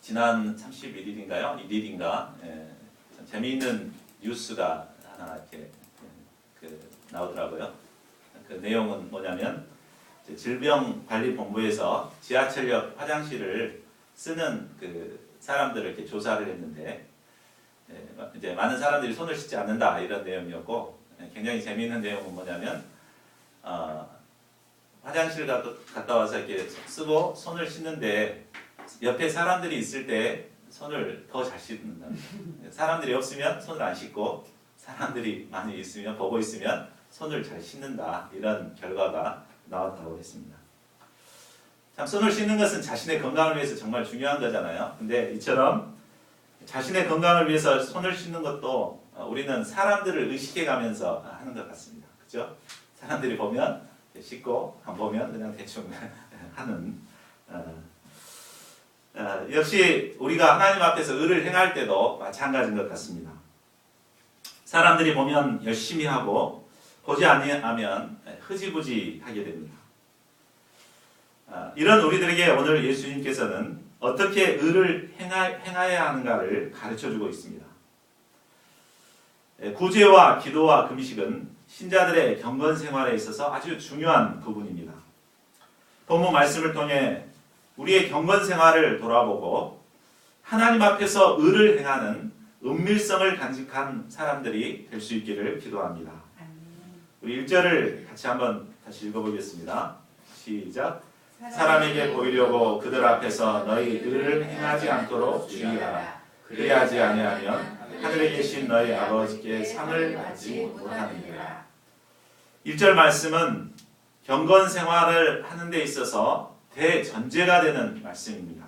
지난 31일인가요? 1일인가? 재미있는 뉴스가 하나 이렇게 나오더라고요. 그 내용은 뭐냐면 질병관리본부에서 지하철역 화장실을 쓰는 그 사람들을 이렇게 조사를 했는데 이제 많은 사람들이 손을 씻지 않는다 이런 내용이었고, 굉장히 재미있는 내용은 뭐냐면 화장실 갔다 와서 이렇게 쓰고 손을 씻는데 옆에 사람들이 있을 때 손을 더 잘 씻는다. 사람들이 없으면 손을 안 씻고 사람들이 많이 있으면 보고 있으면 손을 잘 씻는다, 이런 결과가 나왔다고 했습니다. 참, 손을 씻는 것은 자신의 건강을 위해서 정말 중요한 거잖아요. 근데 이처럼 자신의 건강을 위해서 손을 씻는 것도 우리는 사람들을 의식해 가면서 하는 것 같습니다. 그죠? 사람들이 보면 씻고 안 보면 그냥 대충 하는. 역시 우리가 하나님 앞에서 의를 행할 때도 마찬가지인 것 같습니다. 사람들이 보면 열심히 하고 보지 아니하면 흐지부지 하게 됩니다. 이런 우리들에게 오늘 예수님께서는 어떻게 의를 행해야 하는가를 가르쳐주고 있습니다. 구제와 기도와 금식은 신자들의 경건 생활에 있어서 아주 중요한 부분입니다. 본문 말씀을 통해 우리의 경건 생활을 돌아보고 하나님 앞에서 의를 행하는 은밀성을 간직한 사람들이 될 수 있기를 기도합니다. 우리 1절을 같이 한번 다시 읽어보겠습니다. 시작. 사람에게 보이려고 그들 앞에서 너희 의를 행하지 않도록 주의하라. 그리하지 아니하면 하늘에 계신 너희 아버지께 상을 받지 못하느니라. 1절 말씀은 경건 생활을 하는 데 있어서 대전제가 되는 말씀입니다.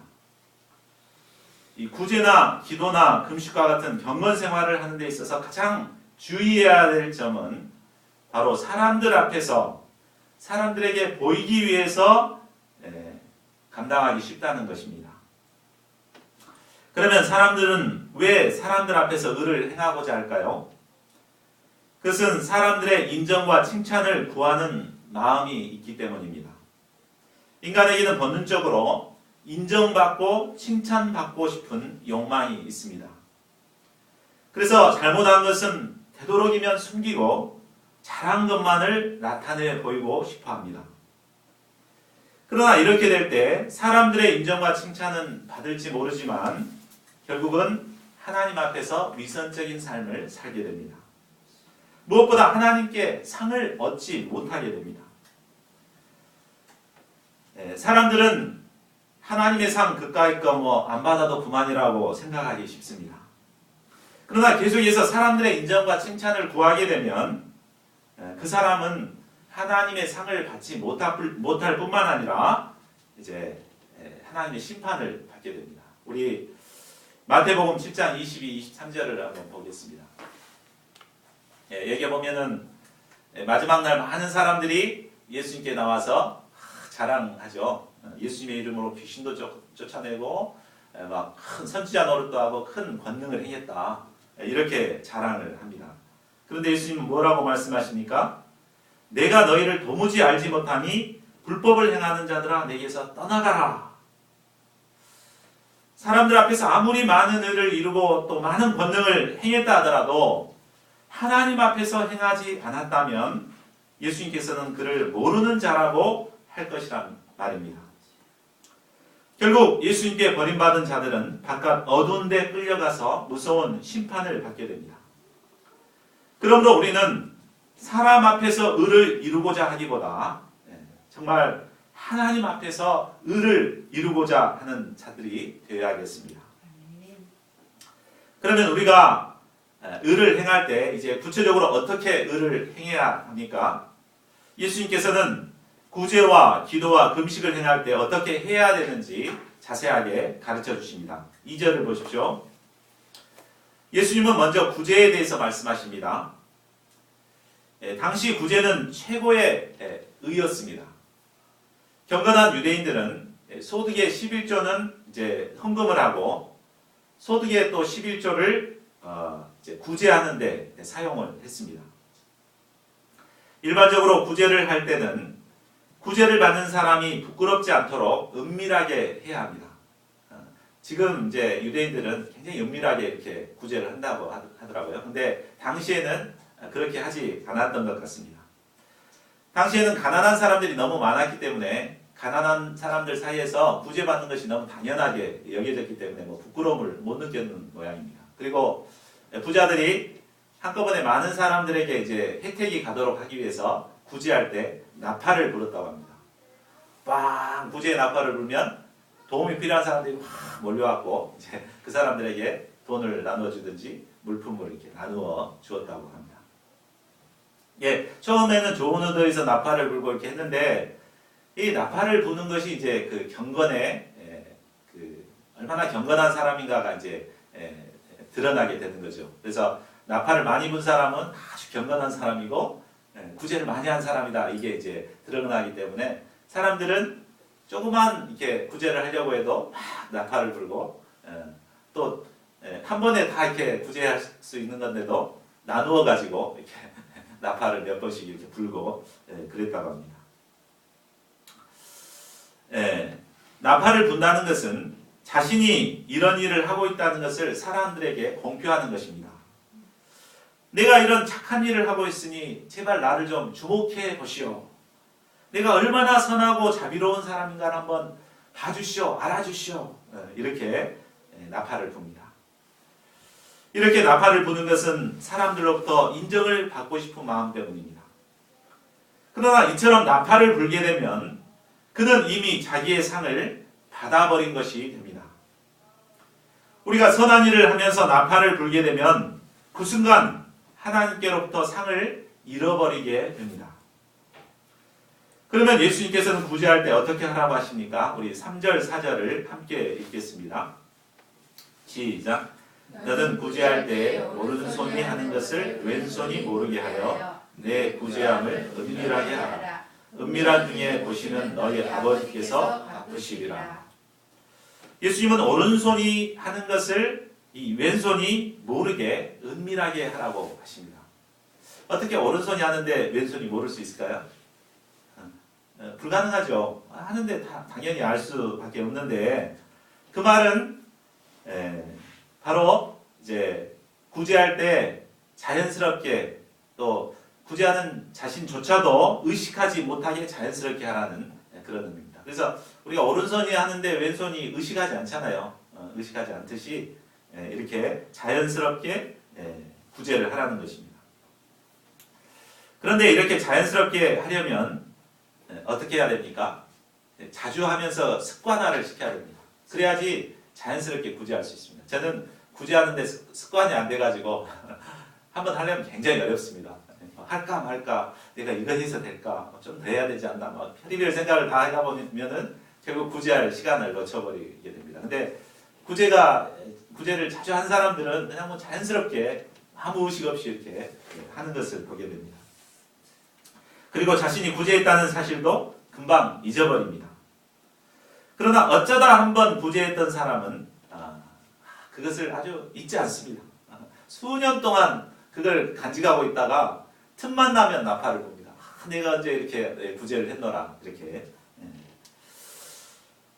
이 구제나 기도나 금식과 같은 경건 생활을 하는 데 있어서 가장 주의해야 될 점은 바로 사람들 앞에서 사람들에게 보이기 위해서 감당하기 쉽다는 것입니다. 그러면 사람들은 왜 사람들 앞에서 의를 행하고자 할까요? 그것은 사람들의 인정과 칭찬을 구하는 마음이 있기 때문입니다. 인간에게는 본능적으로 인정받고 칭찬받고 싶은 욕망이 있습니다. 그래서 잘못한 것은 되도록이면 숨기고 잘한 것만을 나타내 보이고 싶어 합니다. 그러나 이렇게 될 때 사람들의 인정과 칭찬은 받을지 모르지만 결국은 하나님 앞에서 위선적인 삶을 살게 됩니다. 무엇보다 하나님께 상을 얻지 못하게 됩니다. 사람들은 하나님의 상 그까이 거 안 받아도 그만이라고 생각하기 쉽습니다. 그러나 계속해서 사람들의 인정과 칭찬을 구하게 되면 그 사람은 하나님의 상을 받지 못할 뿐만 아니라 이제 하나님의 심판을 받게 됩니다. 우리 마태복음 7장 22, 23절을 한번 보겠습니다. 여기 보면은 마지막 날 많은 사람들이 예수님께 나와서 자랑하죠. 예수님의 이름으로 귀신도 쫓아내고 막 큰 선지자 노릇도 하고 큰 권능을 행했다, 이렇게 자랑을 합니다. 그런데 예수님은 뭐라고 말씀하십니까? 내가 너희를 도무지 알지 못하니 불법을 행하는 자들아 내게서 떠나가라. 사람들 앞에서 아무리 많은 의를 이루고 또 많은 권능을 행했다 하더라도 하나님 앞에서 행하지 않았다면 예수님께서는 그를 모르는 자라고 할 것이란 말입니다. 결국 예수님께 버림받은 자들은 바깥 어두운 데 끌려가서 무서운 심판을 받게 됩니다. 그러므로 우리는 사람 앞에서 의를 이루고자 하기보다 정말 하나님 앞에서 의를 이루고자 하는 자들이 되어야겠습니다. 그러면 우리가 의를 행할 때 이제 구체적으로 어떻게 의를 행해야 합니까? 예수님께서는 구제와 기도와 금식을 행할 때 어떻게 해야 되는지 자세하게 가르쳐 주십니다. 2절을 보십시오. 예수님은 먼저 구제에 대해서 말씀하십니다. 당시 구제는 최고의 의였습니다. 경건한 유대인들은 소득의 11조는 이제 헌금을 하고 소득의 또 11조를 이제 구제하는 데 사용을 했습니다. 일반적으로 구제를 할 때는 구제를 받는 사람이 부끄럽지 않도록 은밀하게 해야 합니다. 지금 이제 유대인들은 굉장히 은밀하게 이렇게 구제를 한다고 하더라고요. 근데 당시에는 그렇게 하지 않았던 것 같습니다. 당시에는 가난한 사람들이 너무 많았기 때문에 가난한 사람들 사이에서 구제받는 것이 너무 당연하게 여겨졌기 때문에 뭐 부끄러움을 못 느꼈는 모양입니다. 그리고 부자들이 한꺼번에 많은 사람들에게 이제 혜택이 가도록 하기 위해서 구제할 때 나팔을 불었다고 합니다. 빵 구제의 나팔을 불면 도움이 필요한 사람들이 확 몰려왔고 이제 그 사람들에게 돈을 나누어 주든지 물품을 이렇게 나누어 주었다고 합니다. 예, 처음에는 좋은 의도에서 나팔을 불고 이렇게 했는데 이 나팔을 부는 것이 이제 그 경건에 그 얼마나 경건한 사람인가가 이제 드러나게 되는 거죠. 그래서 나팔을 많이 분 사람은 아주 경건한 사람이고 구제를 많이 한 사람이다. 이게 이제 드러나기 때문에 사람들은 조그만 이렇게 구제를 하려고 해도 막 나팔을 불고 또 한 번에 다 이렇게 구제할 수 있는 건데도 나누어 가지고 이렇게 나팔을 몇 번씩 이렇게 불고 그랬다고 합니다. 나팔을 분다는 것은 자신이 이런 일을 하고 있다는 것을 사람들에게 공표하는 것입니다. 내가 이런 착한 일을 하고 있으니 제발 나를 좀 주목해 보시오. 내가 얼마나 선하고 자비로운 사람인가를 한번 봐주시오, 알아주시오. 이렇게 나팔을 붑니다. 이렇게 나팔을 부는 것은 사람들로부터 인정을 받고 싶은 마음 때문입니다. 그러나 이처럼 나팔을 불게 되면 그는 이미 자기의 상을 받아버린 것이 됩니다. 우리가 선한 일을 하면서 나팔을 불게 되면 그 순간 하나님께로부터 상을 잃어버리게 됩니다. 그러면 예수님께서는 구제할 때 어떻게 하라고 하십니까? 우리 3절, 4절을 함께 읽겠습니다. 시작. 너는 구제할 때 오른손이 하는 것을 왼손이 모르게 하여 내 구제함을 은밀하게 하라. 은밀한 중에 보시는 너희 아버지께서 갚으시리라. 예수님은 오른손이 하는 것을 이 왼손이 모르게 은밀하게 하라고 하십니다. 어떻게 오른손이 하는데 왼손이 모를 수 있을까요? 불가능하죠. 하는데 당연히 알 수밖에 없는데 그 말은 바로 이제 구제할 때 자연스럽게 또 구제하는 자신조차도 의식하지 못하게 자연스럽게 하라는 그런 의미입니다. 그래서 우리가 오른손이 하는데 왼손이 의식하지 않잖아요. 의식하지 않듯이 이렇게 자연스럽게 구제를 하라는 것입니다. 그런데 이렇게 자연스럽게 하려면 어떻게 해야 됩니까? 자주 하면서 습관화를 시켜야 됩니다. 그래야지 자연스럽게 구제할 수 있습니다. 저는 구제하는데 습관이 안 돼가지고 한번 하려면 굉장히 어렵습니다. 할까 말까, 내가 이거 해서 될까, 좀 더 해야 되지 않나, 막 별의별 생각을 다 하다 보면은 결국 구제할 시간을 놓쳐버리게 됩니다. 근데 구제를 자주 한 사람들은 그냥 뭐 자연스럽게 아무 의식 없이 이렇게 하는 것을 보게 됩니다. 그리고 자신이 구제했다는 사실도 금방 잊어버립니다. 그러나 어쩌다 한번 구제했던 사람은 그것을 아주 잊지 않습니다. 수년 동안 그걸 간직하고 있다가 틈만 나면 나팔을 붑니다. 내가 언제 이렇게 구제를 했노라 이렇게.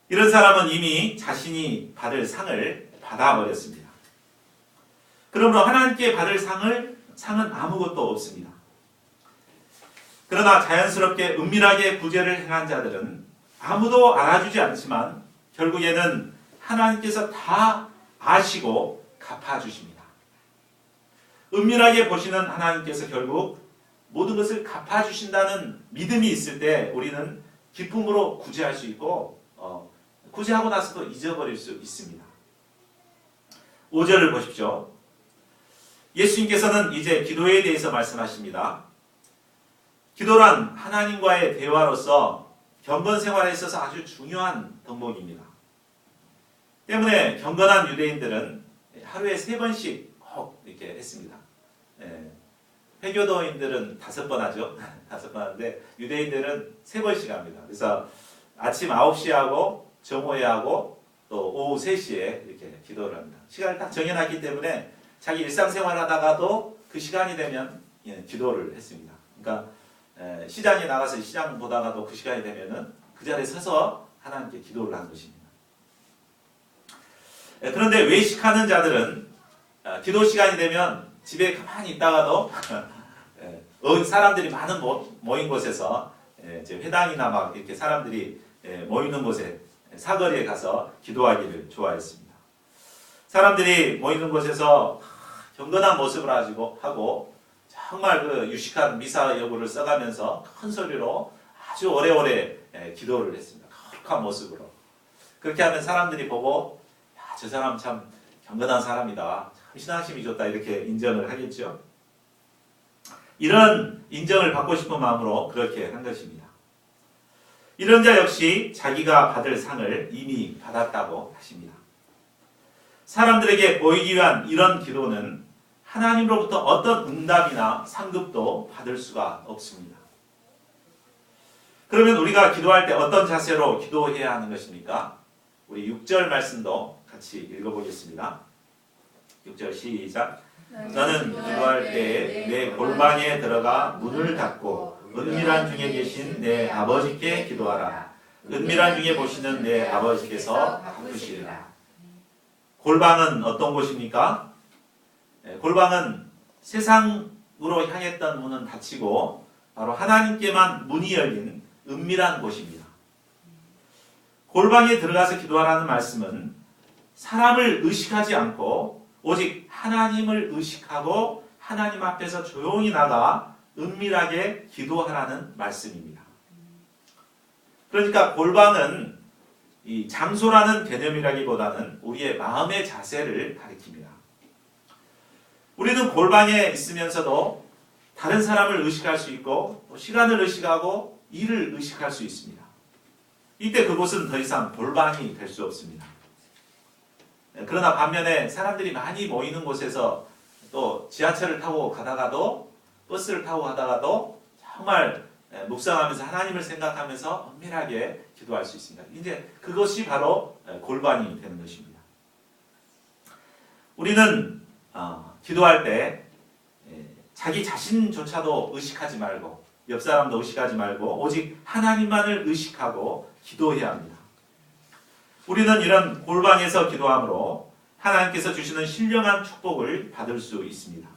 이런 사람은 이미 자신이 받을 상을 받아버렸습니다. 그러므로 하나님께 받을 상은 아무것도 없습니다. 그러나 자연스럽게 은밀하게 구제를 행한 자들은 아무도 알아주지 않지만 결국에는 하나님께서 다 아시고 갚아주십니다. 은밀하게 보시는 하나님께서 결국 모든 것을 갚아주신다는 믿음이 있을 때 우리는 기쁨으로 구제할 수 있고 구제하고 나서도 잊어버릴 수 있습니다. 5절을 보십시오. 예수님께서는 이제 기도에 대해서 말씀하십니다. 기도란 하나님과의 대화로서 경건 생활에 있어서 아주 중요한 덕목입니다. 때문에 경건한 유대인들은 하루에 3번씩 꼭 이렇게 했습니다. 회교도인들은 5번 하죠. 5번 하는데 유대인들은 3번씩 합니다. 그래서 아침 9시에 하고 정오에 하고 또 오후 3시에 이렇게 기도를 합니다. 시간을 딱 정해놨기 때문에 자기 일상생활 하다가도 그 시간이 되면 기도를 했습니다. 그러니까 시장에 나가서 시장 보다가도 그 시간이 되면은 그 자리에 서서 하나님께 기도를 한 것입니다. 그런데 외식하는 자들은 기도 시간이 되면 집에 가만히 있다가도 사람들이 많은 모인 곳에서 이제 회당이나 막 이렇게 사람들이 모이는 곳에 사거리에 가서 기도하기를 좋아했습니다. 사람들이 모이는 곳에서 경건한 모습을 하고 정말 그 유식한 미사 여구를 써가면서 큰 소리로 아주 오래오래 기도를 했습니다. 거룩한 모습으로. 그렇게 하면 사람들이 보고 야, 저 사람 참 경건한 사람이다. 참 신앙심이 좋다. 이렇게 인정을 하겠죠. 이런 인정을 받고 싶은 마음으로 그렇게 한 것입니다. 이런 자 역시 자기가 받을 상을 이미 받았다고 하십니다. 사람들에게 보이기 위한 이런 기도는 하나님으로부터 어떤 응답이나 상급도 받을 수가 없습니다. 그러면 우리가 기도할 때 어떤 자세로 기도해야 하는 것입니까? 우리 6절 말씀도 같이 읽어보겠습니다. 6절 시작. 너는 기도할 때 내 골방에 들어가 문을 닫고 은밀한 중에 계신 내 아버지께 기도하라. 은밀한 중에 보시는 내 아버지께서 갚으시리라. 골방은 어떤 곳입니까? 골방은 세상으로 향했던 문은 닫히고 바로 하나님께만 문이 열린 은밀한 곳입니다. 골방에 들어가서 기도하라는 말씀은 사람을 의식하지 않고 오직 하나님을 의식하고 하나님 앞에서 조용히 나가 은밀하게 기도하라는 말씀입니다. 그러니까 골방은 이 장소라는 개념이라기보다는 우리의 마음의 자세를 가리킵니다. 우리는 골방에 있으면서도 다른 사람을 의식할 수 있고 시간을 의식하고 일을 의식할 수 있습니다. 이때 그곳은 더 이상 골방이 될 수 없습니다. 그러나 반면에 사람들이 많이 모이는 곳에서 또 지하철을 타고 가다가도 버스를 타고 가다가도 정말 묵상하면서 하나님을 생각하면서 은밀하게 기도할 수 있습니다. 이제 그것이 바로 골방이 되는 것입니다. 우리는 기도할 때 자기 자신조차도 의식하지 말고 옆 사람도 의식하지 말고 오직 하나님만을 의식하고 기도해야 합니다. 우리는 이런 골방에서 기도함으로 하나님께서 주시는 신령한 축복을 받을 수 있습니다.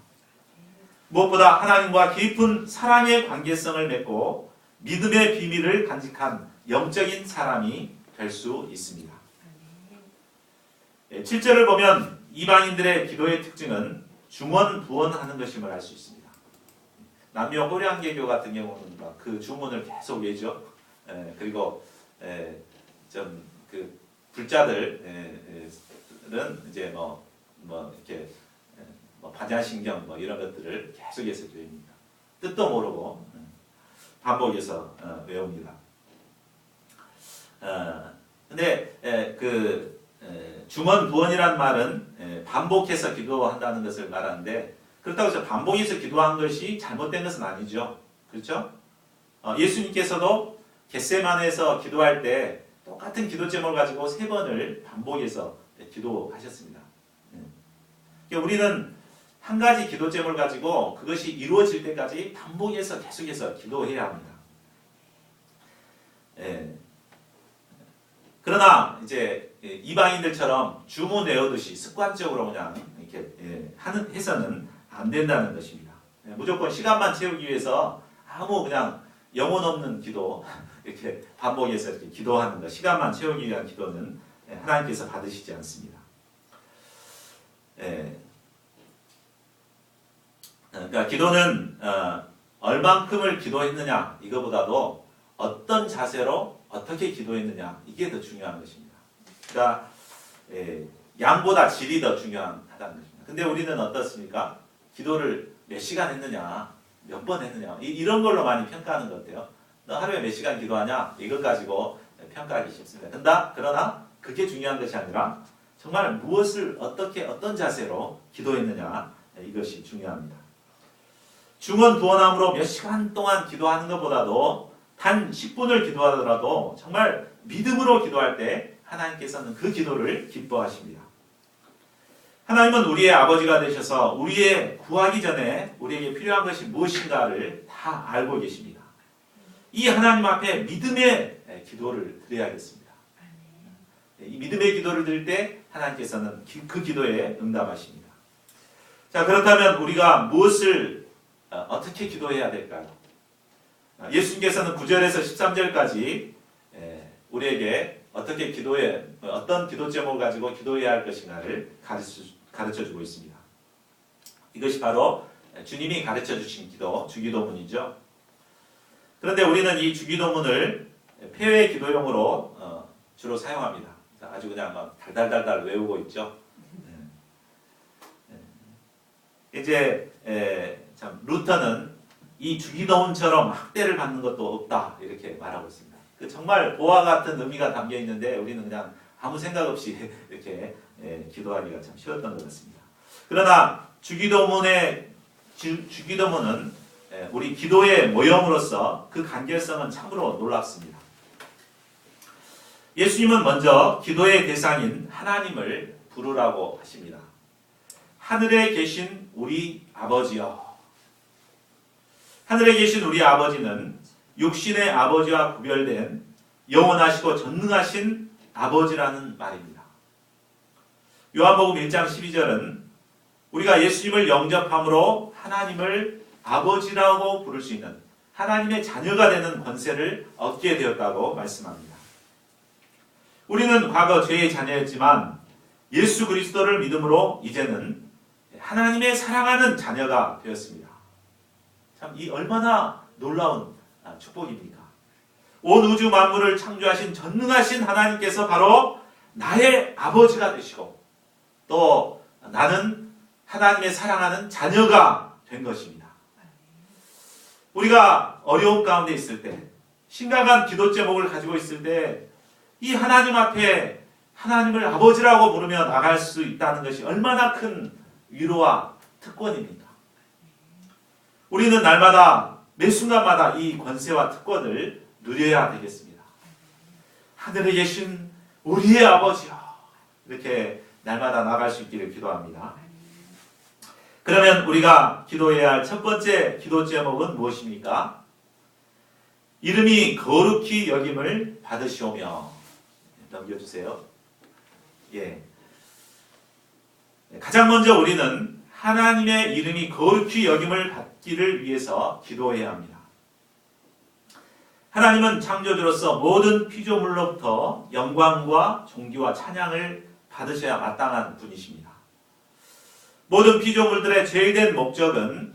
무엇보다 하나님과 깊은 사랑의 관계성을 맺고 믿음의 비밀을 간직한 영적인 사람이 될 수 있습니다. 7절을 보면 이방인들의 기도의 특징은 중언부언하는 것임을 알 수 있습니다. 남녀 호량개교 같은 경우는 그 주문을 계속 외죠. 그리고 좀 그 불자들은 이제 뭐 이렇게 반야신경 이런 것들을 계속해서 외웁니다. 뜻도 모르고 반복해서 외웁니다. 근데 그 중언부언이란 말은 반복해서 기도한다는 것을 말하는데 그렇다고 해서 반복해서 기도한 것이 잘못된 것은 아니죠. 그렇죠? 예수님께서도 겟세마네에서 기도할 때 똑같은 기도 제목을 가지고 3번을 반복해서 기도하셨습니다. 그러니까 우리는 한 가지 기도 제목을 가지고 그것이 이루어질 때까지 반복해서 계속해서 기도해야 합니다. 그러나 이제 이방인들처럼 주문 외우듯이 습관적으로 그냥 이렇게 해서는 안 된다는 것입니다. 무조건 시간만 채우기 위해서 아무 그냥 영혼 없는 기도 이렇게 반복해서 이렇게 기도하는 것, 시간만 채우기 위한 기도는 하나님께서 받으시지 않습니다. 그러니까 기도는 얼만큼을 기도했느냐 이거보다도 어떤 자세로 어떻게 기도했느냐 이게 더 중요한 것입니다. 그러니까 양보다 질이 더 중요하다는 것입니다. 근데 우리는 어떻습니까? 기도를 몇 시간 했느냐, 몇 번 했느냐 이런 걸로 많이 평가하는 것 같아요. 너 하루에 몇 시간 기도하냐 이것 가지고 평가하기 쉽습니다. 그러나 그게 중요한 것이 아니라 정말 무엇을 어떻게 어떤 자세로 기도했느냐 이것이 중요합니다. 중언부언함으로 몇 시간 동안 기도하는 것보다도 단 10분을 기도하더라도 정말 믿음으로 기도할 때 하나님께서는 그 기도를 기뻐하십니다. 하나님은 우리의 아버지가 되셔서 우리의 구하기 전에 우리에게 필요한 것이 무엇인가를 다 알고 계십니다. 이 하나님 앞에 믿음의 기도를 드려야겠습니다. 이 믿음의 기도를 드릴 때 하나님께서는 그 기도에 응답하십니다. 자, 그렇다면 우리가 무엇을 어떻게 기도해야 될까요? 예수님께서는 9절에서 13절까지 우리에게 어떻게 어떤 기도 제목을 가지고 기도해야 할 것인가를 가르쳐 주고 있습니다. 이것이 바로 주님이 가르쳐 주신 기도, 주기도문이죠. 그런데 우리는 이 주기도문을 폐회 기도용으로 주로 사용합니다. 아주 그냥 막 달달달달 외우고 있죠. 이제 참 루터는 이 주기도문처럼 학대를 받는 것도 없다 이렇게 말하고 있습니다. 정말 보화 같은 의미가 담겨 있는데 우리는 그냥 아무 생각 없이 이렇게 기도하기가 참 쉬웠던 것 같습니다. 그러나 주기도문은 우리 기도의 모형으로서 그 간결성은 참으로 놀랍습니다. 예수님은 먼저 기도의 대상인 하나님을 부르라고 하십니다. 하늘에 계신 우리 아버지여. 하늘에 계신 우리 아버지는 육신의 아버지와 구별된 영원하시고 전능하신 아버지라는 말입니다. 요한복음 1장 12절은 우리가 예수님을 영접함으로 하나님을 아버지라고 부를 수 있는 하나님의 자녀가 되는 권세를 얻게 되었다고 말씀합니다. 우리는 과거 죄의 자녀였지만 예수 그리스도를 믿음으로 이제는 하나님의 사랑하는 자녀가 되었습니다. 참 이 얼마나 놀라운 축복입니까? 온 우주 만물을 창조하신 전능하신 하나님께서 바로 나의 아버지가 되시고 또 나는 하나님의 사랑하는 자녀가 된 것입니다. 우리가 어려움 가운데 있을 때, 심각한 기도 제목을 가지고 있을 때 이 하나님 앞에 하나님을 아버지라고 부르며 나갈 수 있다는 것이 얼마나 큰 위로와 특권입니까? 우리는 날마다 매 순간마다 이 권세와 특권을 누려야 되겠습니다. 하늘에 계신 우리의 아버지여, 이렇게 날마다 나갈 수 있기를 기도합니다. 그러면 우리가 기도해야 할 첫 번째 기도 제목은 무엇입니까? 이름이 거룩히 여김을 받으시오며. 넘겨주세요. 예. 가장 먼저 우리는 하나님의 이름이 거룩히 여김을 받기를 위해서 기도해야 합니다. 하나님은 창조주로서 모든 피조물로부터 영광과 존귀와 찬양을 받으셔야 마땅한 분이십니다. 모든 피조물들의 제일된 목적은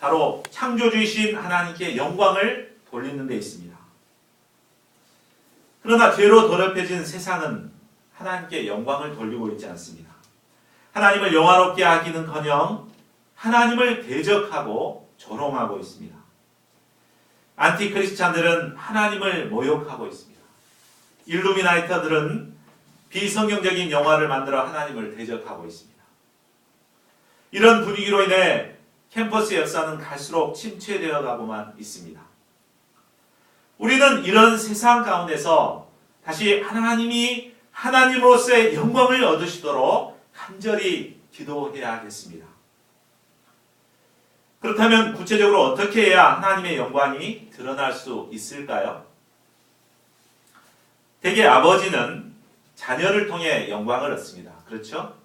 바로 창조주이신 하나님께 영광을 돌리는 데 있습니다. 그러나 죄로 더럽혀진 세상은 하나님께 영광을 돌리고 있지 않습니다. 하나님을 영화롭게 하기는커녕 하나님을 대적하고 조롱하고 있습니다. 안티크리스찬들은 하나님을 모욕하고 있습니다. 일루미나이터들은 비성경적인 영화를 만들어 하나님을 대적하고 있습니다. 이런 분위기로 인해 캠퍼스 역사는 갈수록 침체되어 가고만 있습니다. 우리는 이런 세상 가운데서 다시 하나님이 하나님으로서의 영광을 얻으시도록 간절히 기도해야 하겠습니다. 그렇다면 구체적으로 어떻게 해야 하나님의 영광이 드러날 수 있을까요? 대개 아버지는 자녀를 통해 영광을 얻습니다. 그렇죠?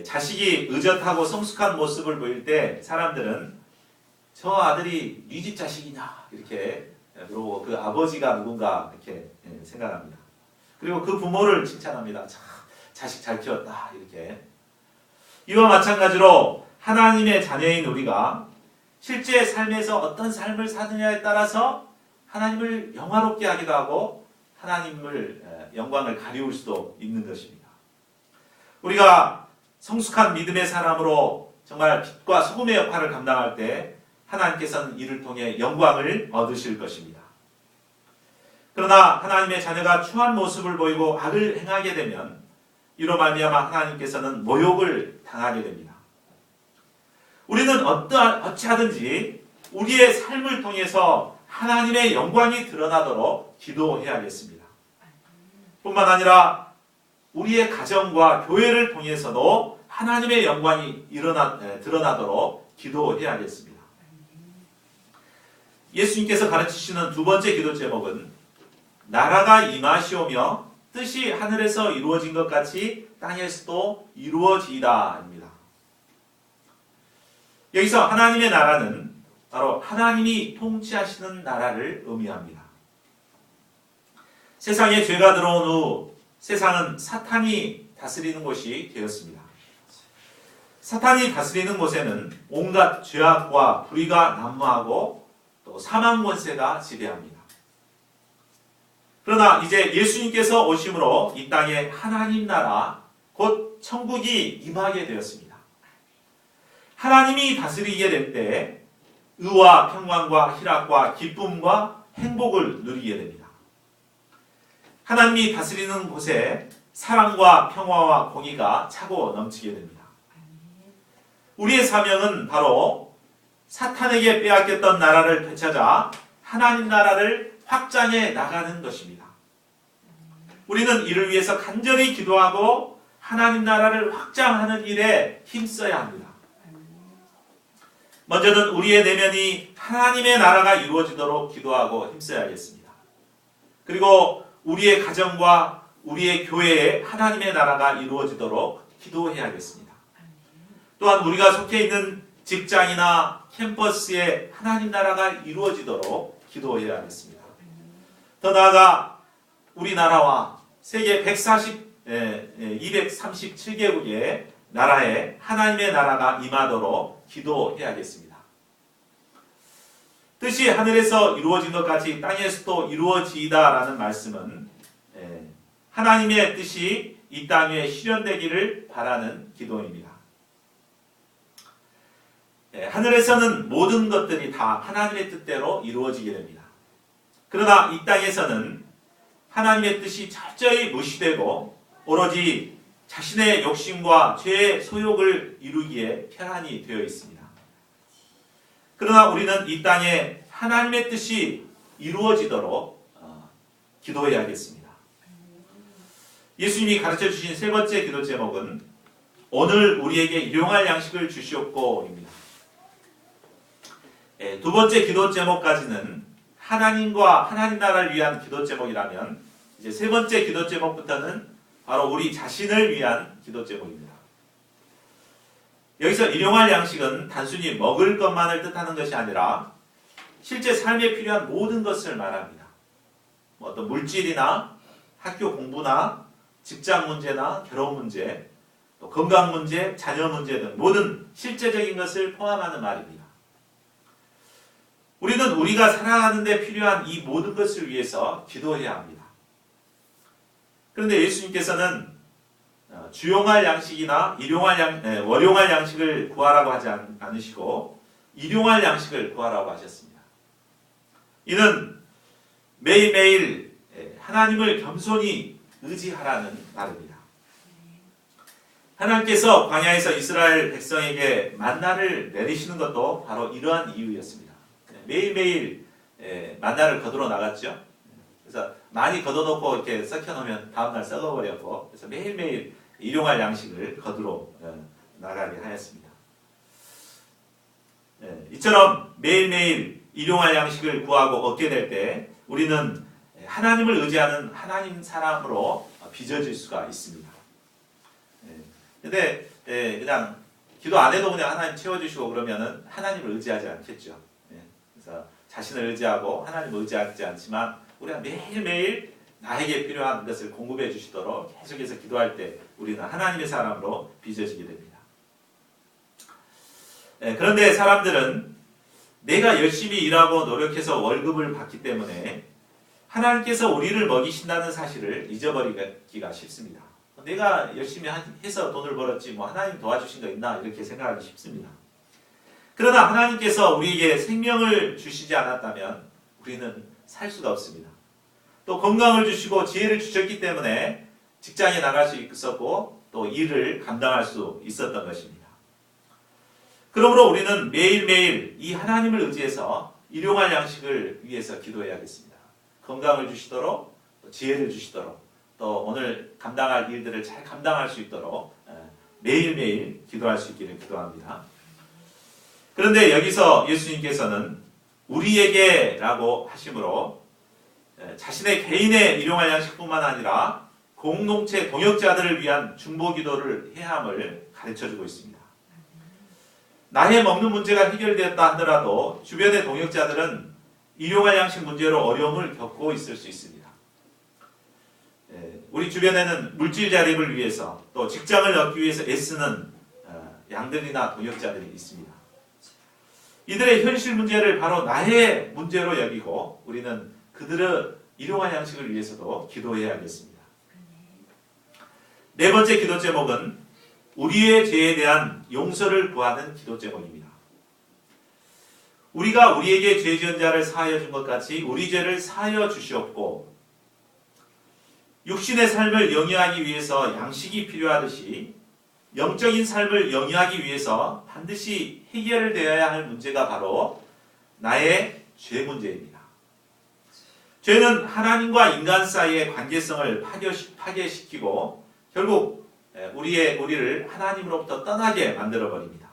자식이 의젓하고 성숙한 모습을 보일 때 사람들은 저 아들이 네 집 자식이냐 이렇게 그리고 그 아버지가 누군가 이렇게 생각합니다. 그리고 그 부모를 칭찬합니다. 자식 잘 키웠다 이렇게. 이와 마찬가지로 하나님의 자녀인 우리가 실제 삶에서 어떤 삶을 사느냐에 따라서 하나님을 영화롭게 하기도 하고 하나님을 영광을 가리울 수도 있는 것입니다. 우리가 성숙한 믿음의 사람으로 정말 빛과 소금의 역할을 감당할 때 하나님께서는 이를 통해 영광을 얻으실 것입니다. 그러나 하나님의 자녀가 추한 모습을 보이고 악을 행하게 되면 이로 말미암아 하나님께서는 모욕을 당하게 됩니다. 우리는 어찌하든지 우리의 삶을 통해서 하나님의 영광이 드러나도록 기도해야겠습니다. 뿐만 아니라 우리의 가정과 교회를 통해서도 하나님의 영광이 드러나도록 기도해야겠습니다. 예수님께서 가르치시는 두 번째 기도 제목은 나라가 임하시오며 뜻이 하늘에서 이루어진 것 같이 땅에서도 이루어지이다 아닙니다. 여기서 하나님의 나라는 바로 하나님이 통치하시는 나라를 의미합니다. 세상에 죄가 들어온 후 세상은 사탄이 다스리는 곳이 되었습니다. 사탄이 다스리는 곳에는 온갖 죄악과 불의가 난무하고 또 사망 권세가 지배합니다. 그러나 이제 예수님께서 오심으로 이 땅에 하나님 나라, 곧 천국이 임하게 되었습니다. 하나님이 다스리게 될 때 의와 평강과 희락과 기쁨과 행복을 누리게 됩니다. 하나님이 다스리는 곳에 사랑과 평화와 공의가 차고 넘치게 됩니다. 우리의 사명은 바로 사탄에게 빼앗겼던 나라를 되찾아 하나님 나라를 확장해 나가는 것입니다. 우리는 이를 위해서 간절히 기도하고 하나님 나라를 확장하는 일에 힘써야 합니다. 먼저는 우리의 내면이 하나님의 나라가 이루어지도록 기도하고 힘써야겠습니다. 그리고 우리의 가정과 우리의 교회에 하나님의 나라가 이루어지도록 기도해야겠습니다. 또한 우리가 속해 있는 직장이나 캠퍼스에 하나님 나라가 이루어지도록 기도해야겠습니다. 더 나아가 우리나라와 세계 237개국의 나라에 하나님의 나라가 임하도록 기도해야겠습니다. 뜻이 하늘에서 이루어진 것 같이 땅에서도 이루어지이다라는 말씀은 하나님의 뜻이 이 땅에 실현되기를 바라는 기도입니다. 하늘에서는 모든 것들이 다 하나님의 뜻대로 이루어지게 됩니다. 그러나 이 땅에서는 하나님의 뜻이 철저히 무시되고 오로지 자신의 욕심과 죄의 소욕을 이루기에 편한이 되어 있습니다. 그러나 우리는 이 땅에 하나님의 뜻이 이루어지도록 기도해야겠습니다. 예수님이 가르쳐 주신 세 번째 기도 제목은 오늘 우리에게 일용할 양식을 주시옵고입니다. 두 번째 기도 제목까지는 하나님과 하나님 나라를 위한 기도 제목이라면 이제 세 번째 기도 제목부터는 바로 우리 자신을 위한 기도 제목입니다. 여기서 일용할 양식은 단순히 먹을 것만을 뜻하는 것이 아니라 실제 삶에 필요한 모든 것을 말합니다. 어떤 물질이나 학교 공부나 직장 문제나 결혼 문제, 또 건강 문제, 자녀 문제 등 모든 실제적인 것을 포함하는 말입니다. 우리는 우리가 살아가는 데 필요한 이 모든 것을 위해서 기도해야 합니다. 그런데 예수님께서는 주용할 양식이나 월용할 양식을 구하라고 하지 않으시고 일용할 양식을 구하라고 하셨습니다. 이는 매일매일 하나님을 겸손히 의지하라는 말입니다. 하나님께서 광야에서 이스라엘 백성에게 만나를 내리시는 것도 바로 이러한 이유였습니다. 매일매일 만나를 거두러 나갔죠. 그래서 많이 걷어놓고 이렇게 썩혀놓으면 다음날 썩어버렸고, 그래서 매일매일 일용할 양식을 거두러 나가게 하였습니다. 이처럼 매일매일 일용할 양식을 구하고 얻게 될 때 우리는 하나님을 의지하는 하나님 사람으로 빚어질 수가 있습니다. 근데 그냥 기도 안 해도 그냥 하나님 채워주시고 그러면은 하나님을 의지하지 않겠죠. 그래서 자신을 의지하고 하나님을 의지하지 않지만 우리가 매일매일 나에게 필요한 것을 공급해 주시도록 계속해서 기도할 때 우리는 하나님의 사람으로 빚어지게 됩니다. 그런데 사람들은 내가 열심히 일하고 노력해서 월급을 받기 때문에 하나님께서 우리를 먹이신다는 사실을 잊어버리기가 쉽습니다. 내가 열심히 해서 돈을 벌었지 뭐 하나님 도와주신 거 있나 이렇게 생각하기 쉽습니다. 그러나 하나님께서 우리에게 생명을 주시지 않았다면 우리는 살 수가 없습니다. 또 건강을 주시고 지혜를 주셨기 때문에 직장에 나갈 수 있었고 또 일을 감당할 수 있었던 것입니다. 그러므로 우리는 매일매일 이 하나님을 의지해서 일용할 양식을 위해서 기도해야겠습니다. 건강을 주시도록 또 지혜를 주시도록 또 오늘 감당할 일들을 잘 감당할 수 있도록 매일매일 기도할 수 있기를 기도합니다. 그런데 여기서 예수님께서는 우리에게 라고 하심으로 자신의 개인의 일용할 양식뿐만 아니라 공동체 동역자들을 위한 중보기도를 해야 함을 가르쳐주고 있습니다. 나의 먹는 문제가 해결되었다 하더라도 주변의 동역자들은 일용할 양식 문제로 어려움을 겪고 있을 수 있습니다. 우리 주변에는 물질 자립을 위해서 또 직장을 얻기 위해서 애쓰는 양들이나 동역자들이 있습니다. 이들의 현실 문제를 바로 나의 문제로 여기고 우리는 그들의 일용할 양식을 위해서도 기도해야겠습니다. 네 번째 기도 제목은 우리의 죄에 대한 용서를 구하는 기도 제목입니다. 우리가 우리에게 죄 지은 자를 사하여 준 것 같이 우리 죄를 사하여 주시옵고 육신의 삶을 영위하기 위해서 양식이 필요하듯이 영적인 삶을 영위하기 위해서 반드시 해결되어야 할 문제가 바로 나의 죄 문제입니다. 죄는 하나님과 인간 사이의 관계성을 파괴시키고 결국 우리를 하나님으로부터 떠나게 만들어버립니다.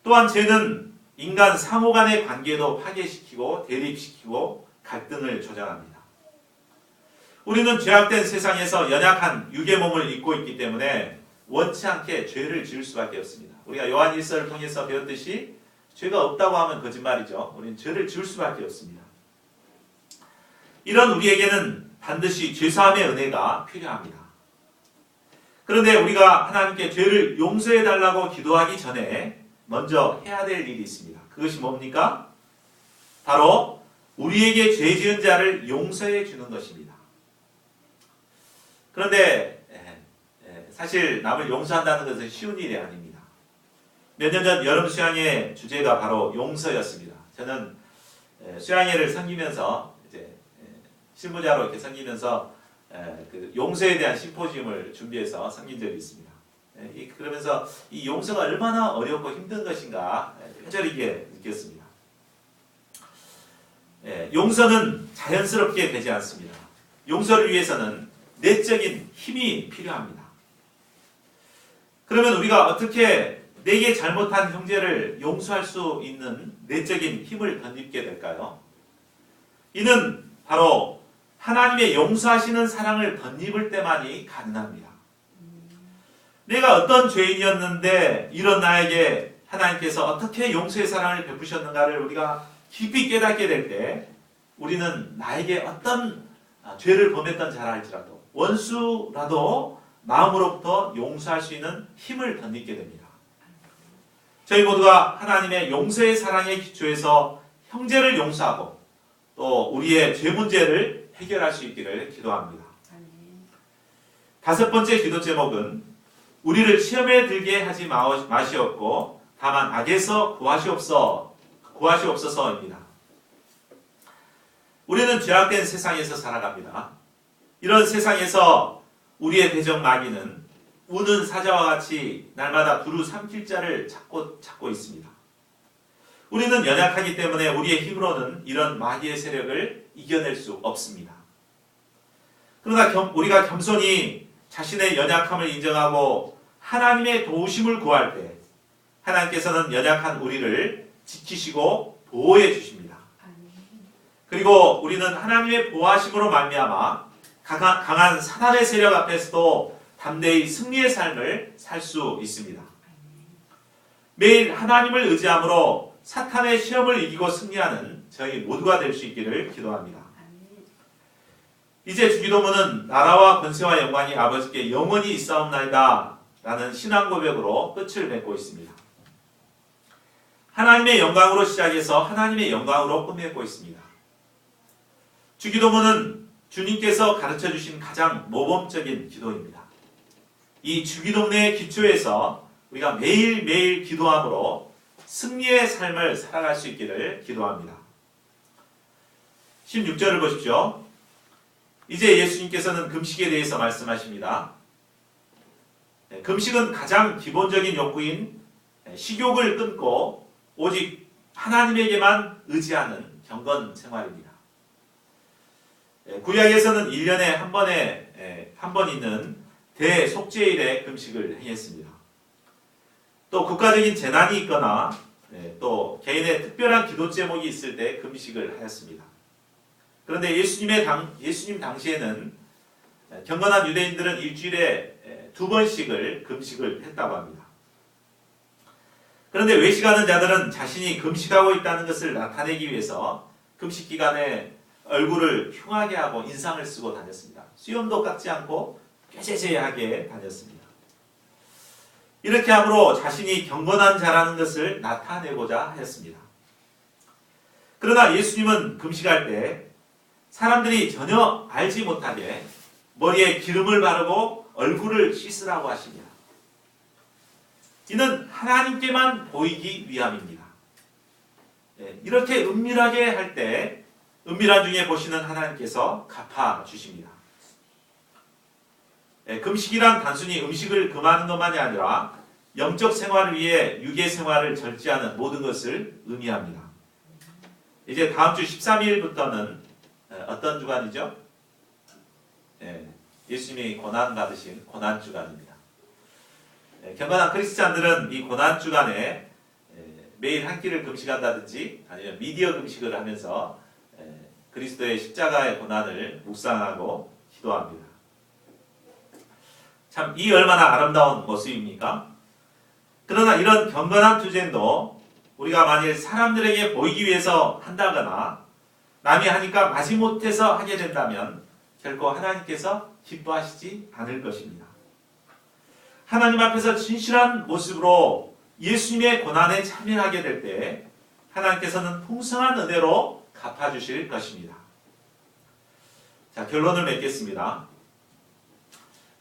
또한 죄는 인간 상호 간의 관계도 파괴시키고 대립시키고 갈등을 조장합니다. 우리는 죄악된 세상에서 연약한 육의 몸을 입고 있기 때문에 원치 않게 죄를 지을 수밖에 없습니다. 우리가 요한 1서를 통해서 배웠듯이 죄가 없다고 하면 거짓말이죠. 우리는 죄를 지을 수밖에 없습니다. 이런 우리에게는 반드시 죄사함의 은혜가 필요합니다. 그런데 우리가 하나님께 죄를 용서해달라고 기도하기 전에 먼저 해야 될 일이 있습니다. 그것이 뭡니까? 바로 우리에게 죄 지은 자를 용서해 주는 것입니다. 그런데 사실 남을 용서한다는 것은 쉬운 일이 아닙니다. 몇 년 전 여름 수양회 주제가 바로 용서였습니다. 저는 수양회를 섬기면서 이제 실무자로 이렇게 섬기면서 그 용서에 대한 심포지움을 준비해서 섬긴 적이 있습니다. 그러면서 이 용서가 얼마나 어렵고 힘든 것인가 뼈저리게 느꼈습니다. 용서는 자연스럽게 되지 않습니다. 용서를 위해서는 내적인 힘이 필요합니다. 그러면 우리가 어떻게 내게 잘못한 형제를 용서할 수 있는 내적인 힘을 덧입게 될까요? 이는 바로 하나님의 용서하시는 사랑을 덧입을 때만이 가능합니다. 내가 어떤 죄인이었는데 이런 나에게 하나님께서 어떻게 용서의 사랑을 베푸셨는가를 우리가 깊이 깨닫게 될 때 우리는 나에게 어떤 죄를 범했던 자라 할지라도 원수라도 마음으로부터 용서할 수 있는 힘을 덧입게 됩니다. 저희 모두가 하나님의 용서의 사랑에 기초해서 형제를 용서하고 또 우리의 죄 문제를 해결할 수 있기를 기도합니다. 다섯 번째 기도 제목은 우리를 시험에 들게 하지 마시옵고 다만 악에서 구하시옵소서입니다. 우리는 죄악된 세상에서 살아갑니다. 이런 세상에서 우리의 대적 마귀는 우는 사자와 같이 날마다 두루 삼킬 자를 찾고 있습니다. 우리는 연약하기 때문에 우리의 힘으로는 이런 마귀의 세력을 이겨낼 수 없습니다. 그러나 우리가 겸손히 자신의 연약함을 인정하고 하나님의 도우심을 구할 때 하나님께서는 연약한 우리를 지키시고 보호해 주십니다. 그리고 우리는 하나님의 보호하심으로 말미암아 강한 사단의 세력 앞에서도 담대히 승리의 삶을 살 수 있습니다. 매일 하나님을 의지함으로 사탄의 시험을 이기고 승리하는 저희 모두가 될 수 있기를 기도합니다. 이제 주기도문은 나라와 권세와 영광이 아버지께 영원히 있사옵나이다 라는 신앙 고백으로 끝을 맺고 있습니다. 하나님의 영광으로 시작해서 하나님의 영광으로 끝맺고 있습니다. 주기도문은 주님께서 가르쳐 주신 가장 모범적인 기도입니다. 이 주기도문의 기초에서 우리가 매일매일 기도함으로 승리의 삶을 살아갈 수 있기를 기도합니다. 16절을 보십시오. 이제 예수님께서는 금식에 대해서 말씀하십니다. 금식은 가장 기본적인 욕구인 식욕을 끊고 오직 하나님에게만 의지하는 경건 생활입니다. 구약에서는 1년에 한 번 있는 대속죄일에 금식을 행했습니다. 또 국가적인 재난이 있거나 또 개인의 특별한 기도 제목이 있을 때 금식을 하였습니다. 그런데 예수님 당시에는 경건한 유대인들은 일주일에 2번씩을 금식을 했다고 합니다. 그런데 외식하는 자들은 자신이 금식하고 있다는 것을 나타내기 위해서 금식 기간에 얼굴을 흉하게 하고 인상을 쓰고 다녔습니다. 수염도 깎지 않고 꾀죄죄하게 다녔습니다. 이렇게 함으로 자신이 경건한 자라는 것을 나타내고자 하였습니다. 그러나 예수님은 금식할 때 사람들이 전혀 알지 못하게 머리에 기름을 바르고 얼굴을 씻으라고 하십니다. 이는 하나님께만 보이기 위함입니다. 이렇게 은밀하게 할 때 은밀한 중에 보시는 하나님께서 갚아주십니다. 금식이란 단순히 음식을 금하는 것만이 아니라 영적 생활을 위해 육의 생활을 절제하는 모든 것을 의미합니다. 이제 다음 주 13일부터는 어떤 주간이죠? 예수님이 고난 받으신 고난 주간입니다. 경건한 크리스찬들은 이 고난 주간에 매일 한 끼를 금식한다든지 아니면 미디어 금식을 하면서 그리스도의 십자가의 고난을 묵상하고 기도합니다. 참 이 얼마나 아름다운 모습입니까? 그러나 이런 경건한 투쟁도 우리가 만일 사람들에게 보이기 위해서 한다거나 남이 하니까 마지못해서 하게 된다면 결코 하나님께서 기뻐하시지 않을 것입니다. 하나님 앞에서 진실한 모습으로 예수님의 고난에 참여하게 될 때 하나님께서는 풍성한 은혜로 갚아주실 것입니다. 자, 결론을 맺겠습니다.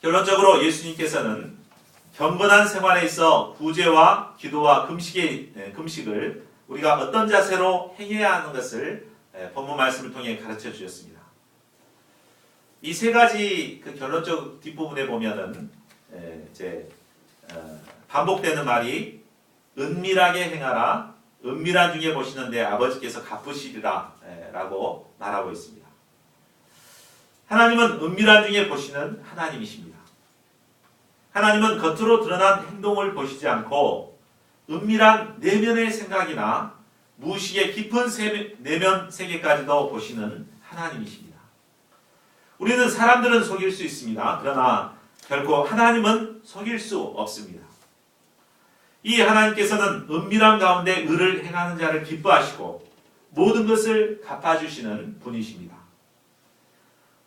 결론적으로 예수님께서는 경건한 생활에 있어 구제와 기도와 금식을 우리가 어떤 자세로 행해야 하는 것을 본문 말씀을 통해 가르쳐 주셨습니다. 이 세 가지 그 결론적 뒷부분에 보면은 반복되는 말이 은밀하게 행하라, 은밀한 중에 보시는 내 아버지께서 갚으시리라 라고 말하고 있습니다. 하나님은 은밀한 중에 보시는 하나님이십니다. 하나님은 겉으로 드러난 행동을 보시지 않고 은밀한 내면의 생각이나 무의식의 깊은 내면 세계까지도 보시는 하나님이십니다. 우리는 사람들은 속일 수 있습니다. 그러나 결코 하나님은 속일 수 없습니다. 이 하나님께서는 은밀한 가운데 의를 행하는 자를 기뻐하시고 모든 것을 갚아주시는 분이십니다.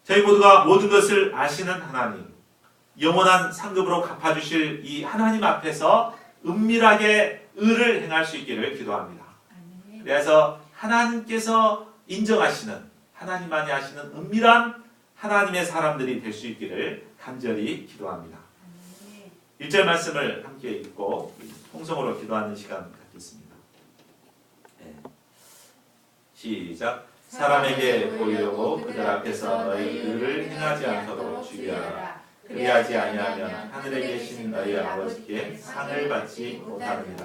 저희 모두가 모든 것을 아시는 하나님, 영원한 상급으로 갚아주실 이 하나님 앞에서 은밀하게 의를 행할 수 있기를 기도합니다. 그래서 하나님께서 인정하시는, 하나님만이 하시는 은밀한 하나님의 사람들이 될 수 있기를 간절히 기도합니다. 1절 말씀을 함께 읽고 통성으로 기도하는 시간 갖겠습니다. 시작. 사람에게 보이려고 그들 앞에서 너희 의를 행하지 않도록 주의하라. 그리하지 아니하면 하늘에 계신 너희 아버지께 상을 받지 못하느니라.